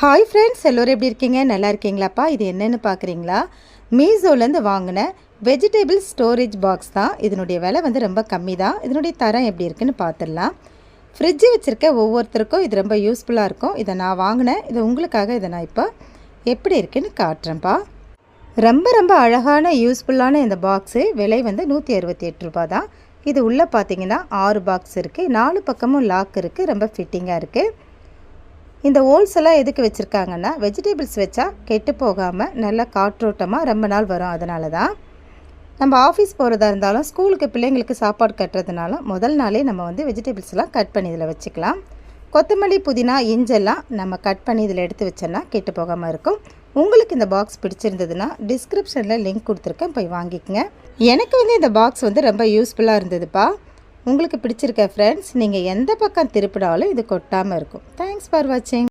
Hi friends, எல்லோரும் எப்படி இருக்கீங்க? நல்லா இருக்கீங்களாப்பா? இது என்னென்னு பார்க்குறீங்களா? மீஷோலேருந்து வாங்கின வெஜிடபிள் ஸ்டோரேஜ் பாக்ஸ் தான். இதனுடைய விலை வந்து ரொம்ப கம்மி தான். இதனுடைய தரம் எப்படி இருக்குன்னு பார்த்துடலாம். ஃப்ரிட்ஜு வச்சுருக்க ஒவ்வொருத்தருக்கும் இது ரொம்ப யூஸ்ஃபுல்லாக இருக்கும். இதை நான் வாங்கினேன். இது உங்களுக்காக இதை நான் இப்போ எப்படி இருக்குன்னு காட்டுறேன்ப்பா. ரொம்ப ரொம்ப அழகான யூஸ்ஃபுல்லான இந்த பாக்ஸு விலை வந்து 168 ரூபா தான். இது உள்ளே பார்த்தீங்கன்னா 6 பாக்ஸ் இருக்குது. 4 பக்கமும் லாக் இருக்குது. ரொம்ப ஃபிட்டிங்காக இருக்குது. இந்த ஹோல்ஸ் எல்லாம் எதுக்கு வச்சுருக்காங்கன்னா, வெஜிடபிள்ஸ் வச்சா கெட்டு போகாமல் நல்லா காற்றோட்டமாக ரொம்ப நாள் வரும். அதனால தான் நம்ம ஆஃபீஸ் போகிறதா இருந்தாலும் ஸ்கூலுக்கு பிள்ளைங்களுக்கு சாப்பாடு கட்டுறதுனாலும் முதல் நாளே நம்ம வந்து வெஜிடபிள்ஸ்லாம் கட் பண்ணி இதில் வச்சுக்கலாம். கொத்தமல்லி, புதினா, இஞ்செல்லாம் நம்ம கட் பண்ணி இதில் எடுத்து வச்சோன்னா கெட்டு போகாமல் இருக்கும். உங்களுக்கு இந்த பாக்ஸ் பிடிச்சிருந்ததுன்னா டிஸ்கிரிப்ஷனில் லிங்க் கொடுத்துருக்கேன், போய் வாங்கிக்கோங்க. எனக்கு வந்து இந்த பாக்ஸ் வந்து ரொம்ப யூஸ்ஃபுல்லாக இருந்ததுப்பா. உங்களுக்கு பிடிச்சிருக்க ஃப்ரெண்ட்ஸ், நீங்கள் எந்த பக்கம் திருப்பினாலும் இது கொட்டாமல் இருக்கும். தேங்க்ஸ் ஃபார் வாட்சிங்.